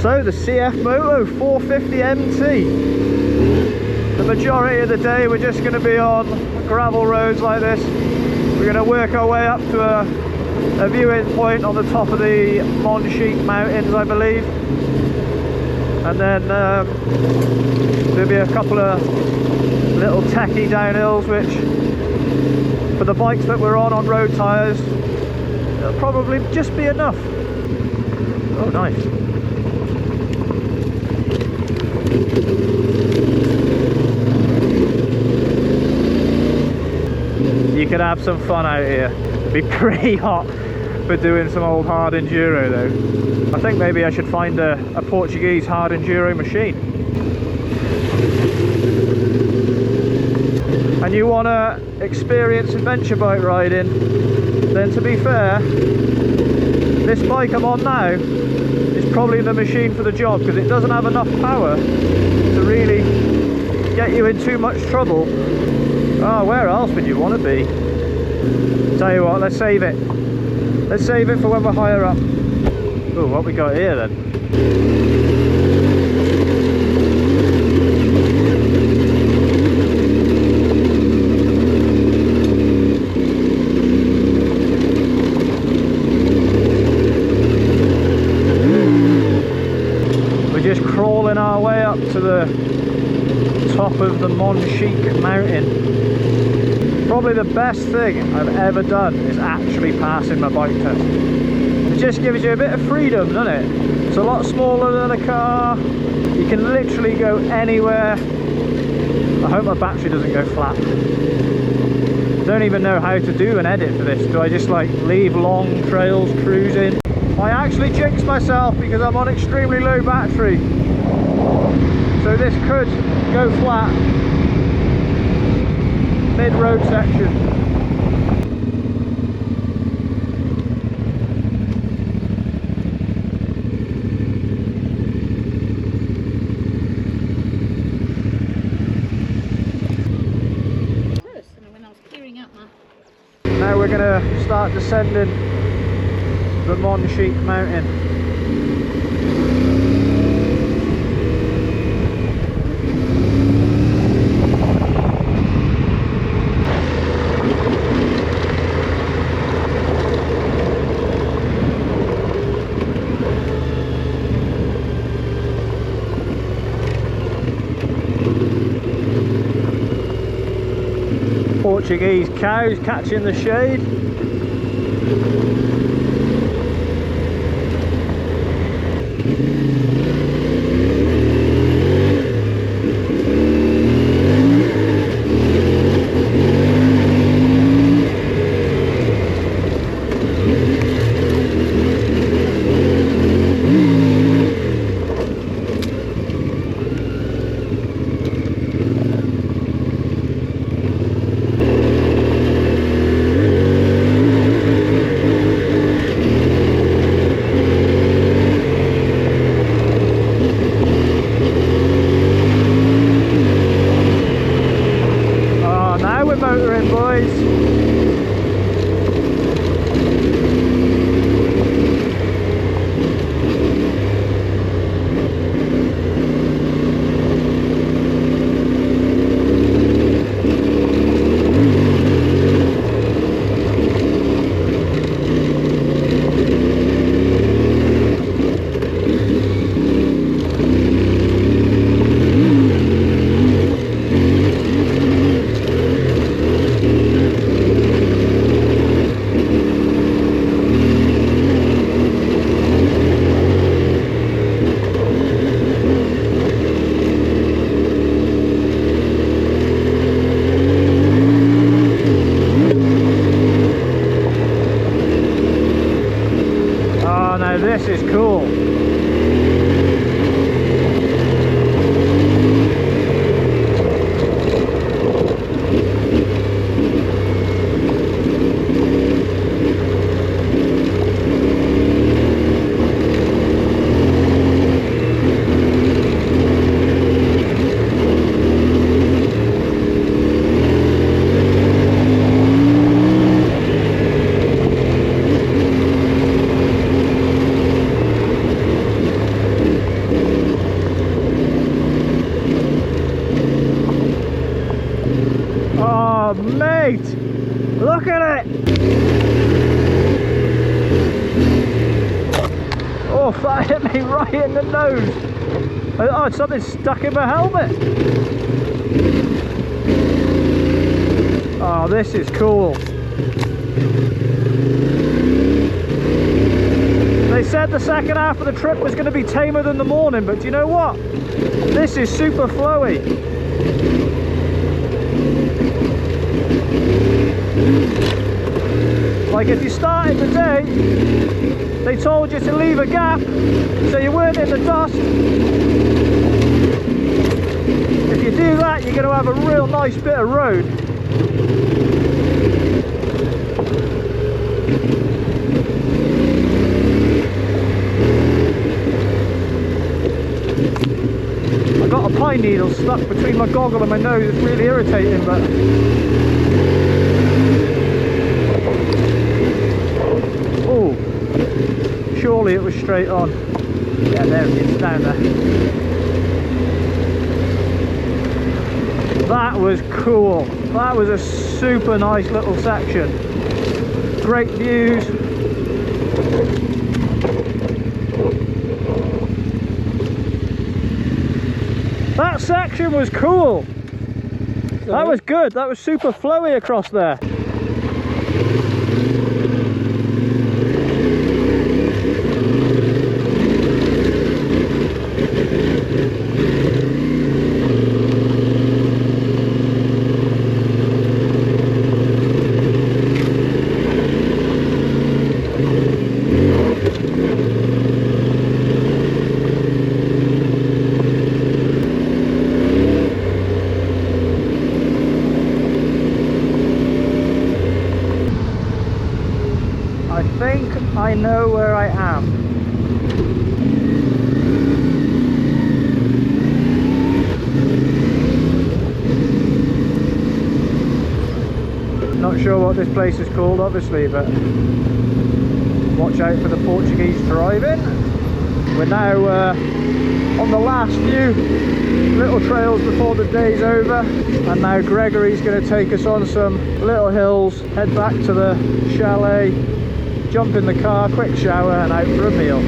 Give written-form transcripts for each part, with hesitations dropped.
So the Cfmoto 450 MT. The majority of the day we're just going to be on gravel roads like this. We're going to work our way up to a viewing point on the top of the Monchique Mountains, I believe. And then there'll be a couple of little techie downhills, which for the bikes that we're on road tyres, it'll probably just be enough. Oh, nice. You could have some fun out here. It'd be pretty hot for doing some old hard enduro though. I think maybe I should find a Portuguese hard enduro machine. And you want to experience adventure bike riding, then to be fair, this bike I'm on now is probably the machine for the job, because it doesn't have enough power to really get you in too much trouble. Oh, where else would you want to be? Tell you what, let's save it. Let's save it for when we're higher up. Oh, what we got here then? We're just crawling our way up to the top of the Monchique Mountain. Probably the best thing I've ever done is actually passing my bike test. It just gives you a bit of freedom, doesn't it? It's a lot smaller than a car. You can literally go anywhere. I hope my battery doesn't go flat. I don't even know how to do an edit for this. Do I just like leave long trails cruising? I actually jinxed myself because I'm on extremely low battery. So this could go flat mid-road section. Now we're going to start descending the Monchique Mountain. Portuguese cows catching the shade. mate! Look at it! Oh, that hit me right in the nose! Oh, something stuck in my helmet! Oh, this is cool. They said the second half of the trip was going to be tamer than the morning, but do you know what? This is super flowy. Like if you started the day, they told you to leave a gap so you weren't in the dust. If you do that, you're going to have a real nice bit of road. I got a pine needle stuck between my goggle and my nose. It's really irritating, but oh, surely it was straight on. Yeah, there it is, down there. That was cool. That was a super nice little section. Great views. That section was cool. That was good. That was super flowy across there. I know where I am. Not sure what this place is called, obviously, but watch out for the Portuguese driving. We're now on the last few little trails before the day's over, and now Gregory's going to take us on some little hills, head back to the chalet, jump in the car, quick shower and out for a meal.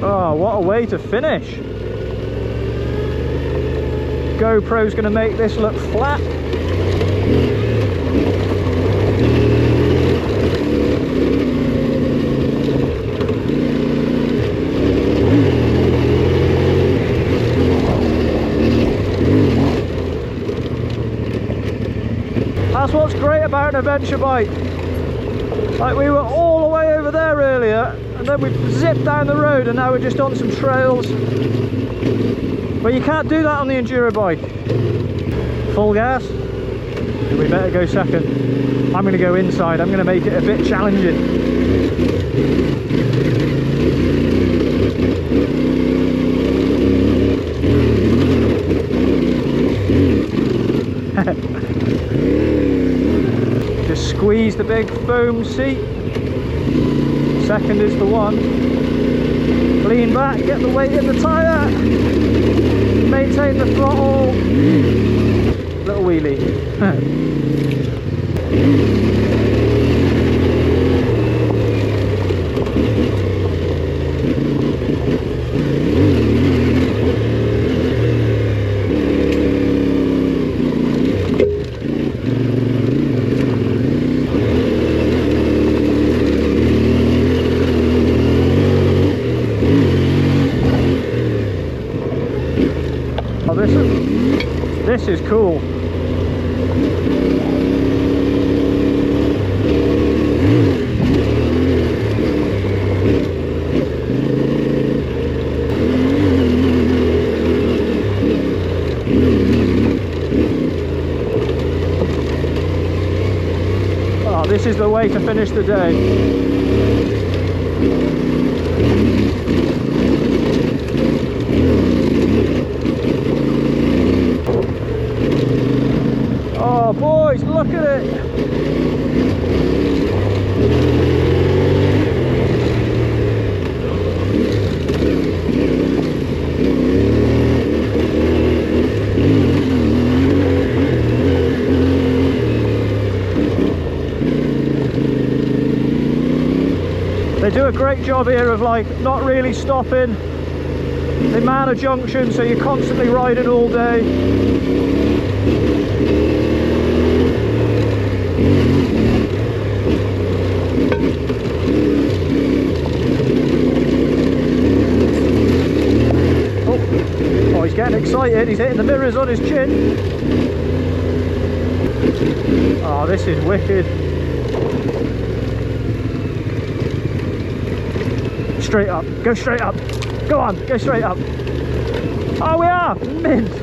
Oh, what a way to finish. GoPro's going to make this look flat. That's what's great about an adventure bike. Like, we were all the way over there earlier, and then we zipped down the road, and now we're just on some trails. But you can't do that on the enduro bike. Full gas. We better go second. I'm going to go inside. I'm going to make it a bit challenging. Just squeeze the big foam seat. Second is the one. Lean back, get the weight in the tyre. Maintain the throttle. Little wheelie. Oh, this is cool. Oh, this is the way to finish the day. Oh boys, look at it! do a great job here of like not really stopping. They man a junction, so you're constantly riding all day. Oh, he's getting excited. He's hitting the mirrors on his chin. Oh, this is wicked. Straight up, go straight up. Go on, go straight up. Oh, we are! Mint!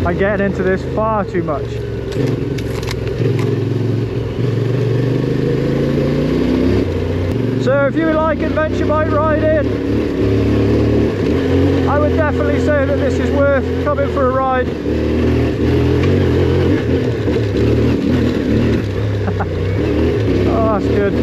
I'm getting into this far too much. So if you like adventure bike riding, I would definitely say that this is worth coming for a ride. Oh, that's good.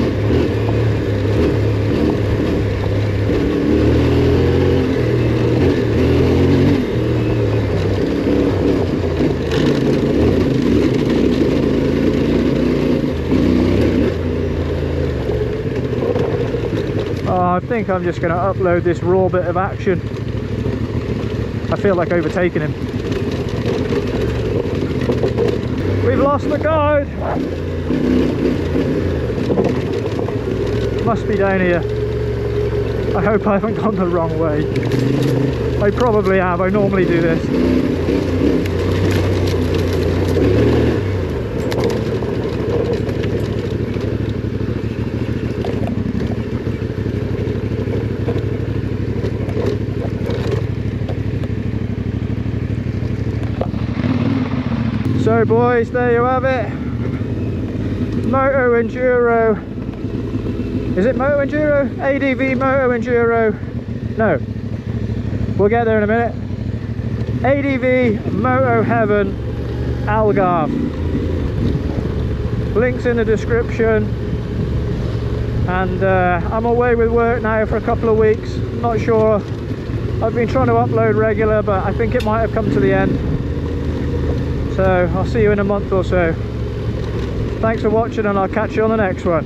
I think I'm just going to upload this raw bit of action. I feel like overtaking him. We've lost the guide. Must be down here. I hope I haven't gone the wrong way. I probably have. I normally do this. So boys, there you have it. Moto Enduro. Is it Moto Enduro? ADV Moto Enduro. No. We'll get there in a minute. ADV Moto Haven Algarve. Links in the description. And I'm away with work now for a couple of weeks. Not sure. I've been trying to upload regular, but I think it might have come to the end. So I'll see you in a month or so. Thanks for watching, and I'll catch you on the next one.